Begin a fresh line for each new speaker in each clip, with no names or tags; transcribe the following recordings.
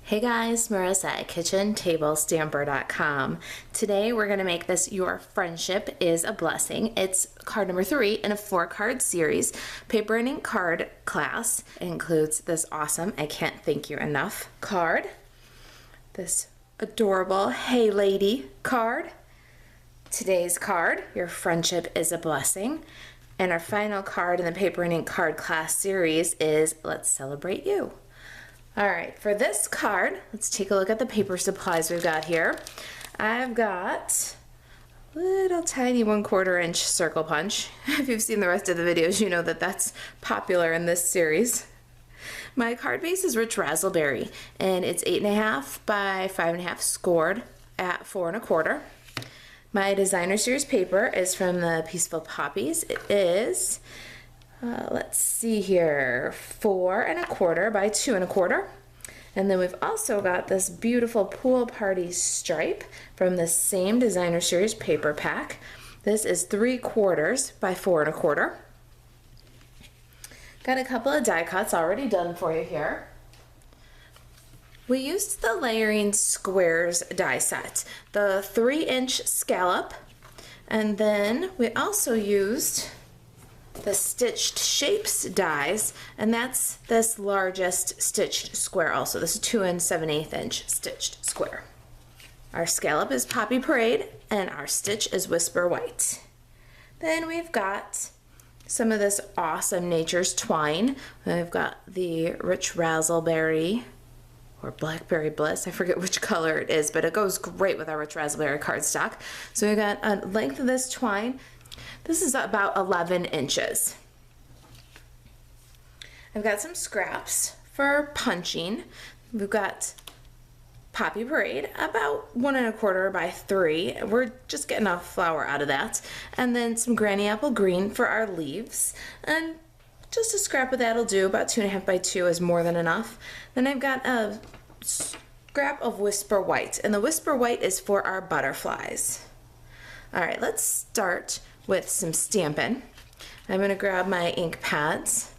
Hey guys, Marissa at KitchenTableStamper.com. Today we're going to make this Your Friendship is a Blessing. It's card number 3 in a 4-card series. Paper and ink card class. It includes this awesome I Can't Thank You Enough card, this adorable Hey Lady card, today's card, Your Friendship is a Blessing, and our final card in the Paper and ink card class series is Let's Celebrate You. Alright, for this card, let's take a look at the paper supplies we've got here. I've got a little tiny 1/4 inch circle punch. If you've seen the rest of the videos, you know that that's popular in this series. My card base is rich raspberry, and it's 8.5 by 5.5 scored at 4 1/4. My designer series paper is from the Peaceful Poppies. It is let's see here, 4 1/4 by 2 1/4. And then we've also got this beautiful pool party stripe from the same designer series paper pack. This is 3/4 by 4 1/4. Got a couple of die cuts already done for you here. We used the Layering Squares die set, the 3-inch scallop, and then we also used the Stitched Shapes dies, and that's this largest stitched square also. This is 2 7/8 inch stitched square. Our scallop is Poppy Parade, and our stitch is Whisper White. Then we've got some of this awesome Nature's Twine. We've got the Rich Raspberry or Blackberry Bliss, I forget which color it is, but it goes great with our Rich Raspberry cardstock. So we've got a length of this twine. This is about 11 inches. I've got some scraps for punching. We've got Poppy Parade, about 1 1/4 by 3. We're just getting a flower out of that. And then some Granny Apple Green for our leaves. And just a scrap of that'll do, about 2.5 by 2 is more than enough. Then I've got a scrap of Whisper White, and the Whisper White is for our butterflies. All right, let's start with some Stampin'. I'm going to grab my ink pads.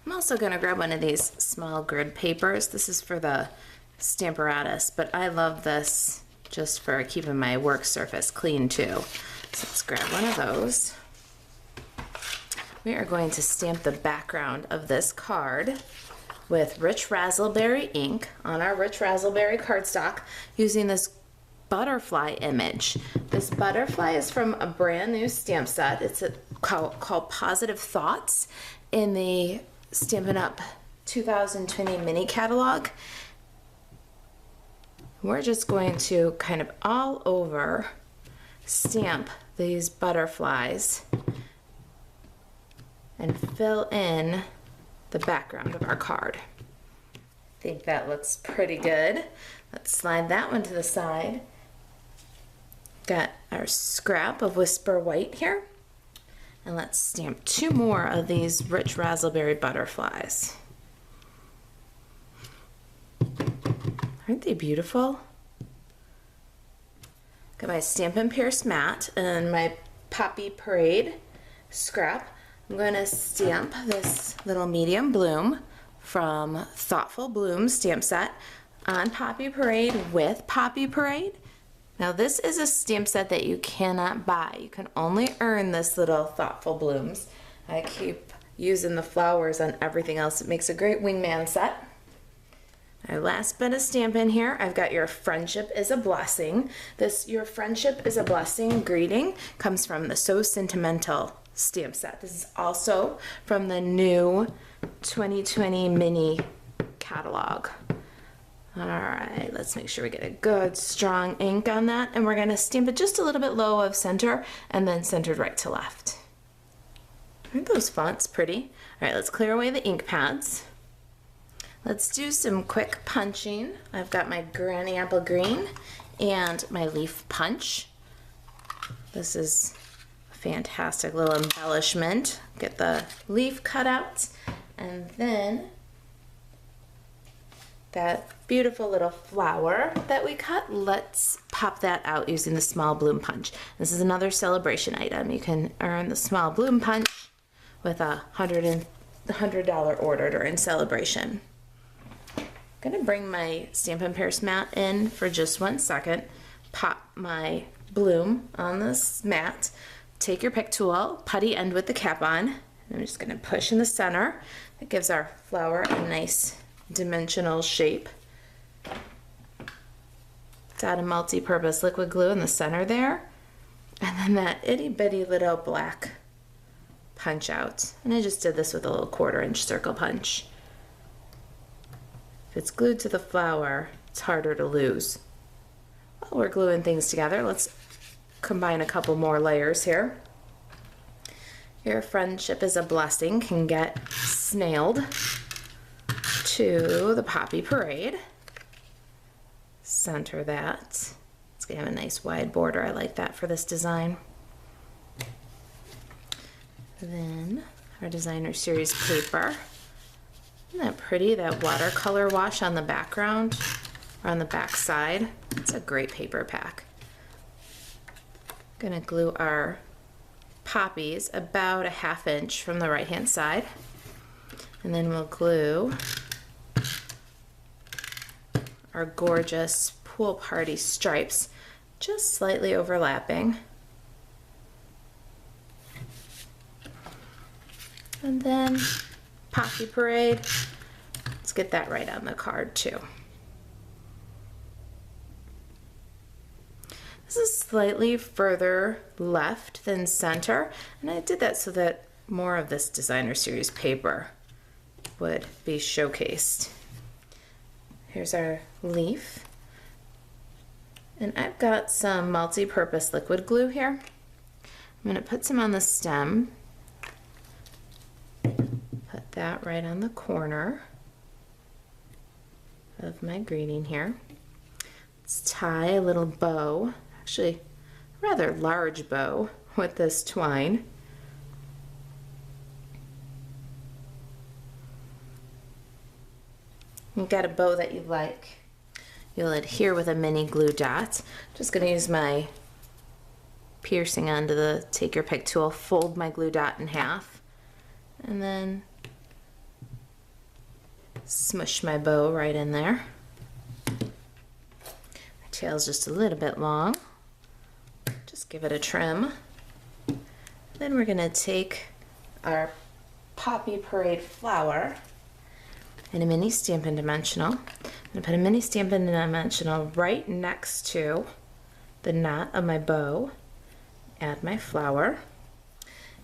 I'm also going to grab one of these small grid papers. This is for the Stamparatus, but I love this just for keeping my work surface clean too. So let's grab one of those. We are going to stamp the background of this card with Rich Raspberry ink on our Rich Raspberry cardstock using this butterfly image. This butterfly is from a brand new stamp set. It's called Positive Thoughts in the Stampin' Up 2020 mini catalog. We're just going to kind of all over stamp these butterflies and fill in the background of our card. I think that looks pretty good. Let's slide that one to the side. Got our scrap of Whisper White here. And let's stamp 2 more of these Rich Raspberry butterflies. Aren't they beautiful? Got my Stampin' Pierce mat and my Poppy Parade scrap. I'm going to stamp this little medium bloom from Thoughtful Bloom stamp set on Poppy Parade with Poppy Parade. Now this is a stamp set that you cannot buy. You can only earn this little Thoughtful Blooms. I keep using the flowers on everything else. It makes a great wingman set. Our last bit of Stampin' here, I've got Your Friendship is a Blessing. This Your Friendship is a Blessing greeting comes from the So Sentimental stamp set. This is also from the new 2020 mini catalog. All right, let's make sure we get a good strong ink on that, and we're going to stamp it just a little bit low of center and then centered right to left. Aren't those fonts pretty? All right, let's clear away the ink pads. Let's do some quick punching. I've got my Granny Apple Green and my leaf punch. This is a fantastic little embellishment. Get the leaf cut out, and then that beautiful little flower that we cut, let's pop that out using the small bloom punch. This is another celebration item. You can earn the small bloom punch with a $100 order during celebration. I'm gonna bring my Stampin' Paris mat in for just 1 second, pop my bloom on this mat, take your pick tool, putty end with the cap on, and I'm just gonna push in the center. That gives our flower a nice dimensional shape. Let's add a multi-purpose liquid glue in the center there, and then that itty bitty little black punch out. And I just did this with a little 1/4-inch circle punch. If it's glued to the flower, it's harder to lose. While we're gluing things together, let's combine a couple more layers here. Your friendship is a blessing can get snailed to the Poppy Parade. Center that. It's gonna have a nice wide border. I like that for this design. Then our designer series paper. Isn't that pretty? That watercolor wash on the background or on the back side. It's a great paper pack. Gonna glue our poppies about a 1/2 inch from the right hand side, and then we'll glue our gorgeous pool party stripes just slightly overlapping. And then Poppy Parade, let's get that right on the card too. This is slightly further left than center, and I did that so that more of this designer series paper would be showcased. Here's our leaf, and I've got some multi-purpose liquid glue here. I'm going to put some on the stem, put that right on the corner of my greeting here. Let's tie a little bow, actually a rather large bow, with this twine. You've got a bow that you like, you'll adhere with a mini glue dot. Just going to use my piercing onto the take your pick tool, fold my glue dot in half, and then smush my bow right in there. My tail's just a little bit long. Just give it a trim. Then we're going to take our Poppy Parade flower and a mini Stampin' Dimensional. I'm going to put a mini Stampin' Dimensional right next to the knot of my bow. Add my flower.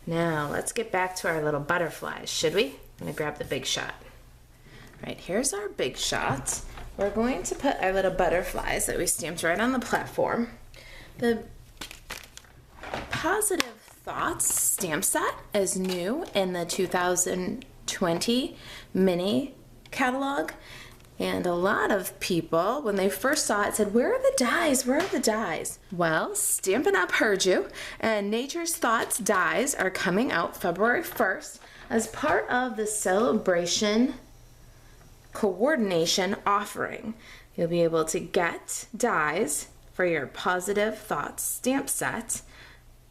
Now let's get back to our little butterflies, should we? I'm going to grab the Big Shot. Right, here's our Big Shot. We're going to put our little butterflies that we stamped right on the platform. The Positive Thoughts stamp set is new in the 2020 mini catalog, and a lot of people, when they first saw it, said, "Where are the dies? Where are the dies?" Well, Stampin' Up! Heard you, and Nature's Thoughts dies are coming out February 1st as part of the celebration coordination offering. You'll be able to get dies for your Positive Thoughts stamp set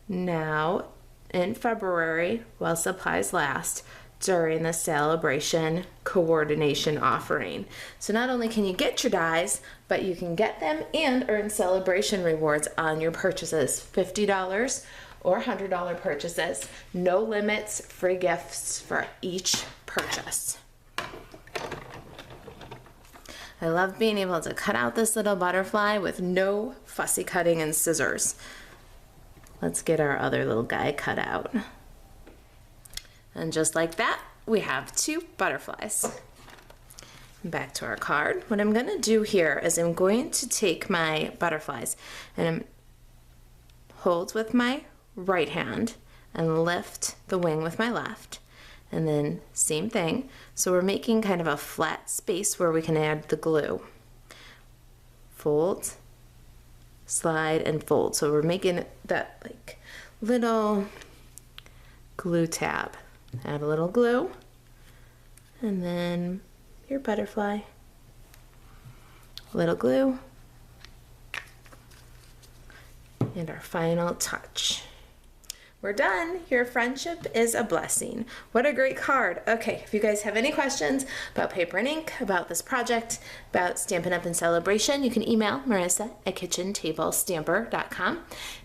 now in February while supplies last during the celebration coordination offering. So not only can you get your dies, but you can get them and earn celebration rewards on your purchases, $50 or $100 purchases. No limits, free gifts for each purchase. I love being able to cut out this little butterfly with no fussy cutting and scissors. Let's get our other little guy cut out. And just like that, we have 2 butterflies. Back to our card. What I'm going to do here is I'm going to take my butterflies and I'm hold with my right hand and lift the wing with my left. And then same thing. So we're making kind of a flat space where we can add the glue. Fold, slide, and fold. So we're making that like little glue tab. Add a little glue, and then your butterfly. A little glue, and our final touch. We're done. Your friendship is a blessing. What a great card. Okay, if you guys have any questions about paper and ink, about this project, about Stampin' Up! In Celebration, you can email Marisa at kitchentablestamper.com.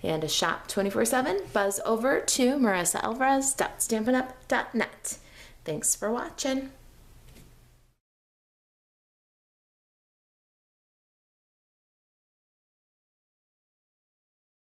And to shop 24/7, buzz over to marisaalvarez.stampinup.net. Thanks for watching.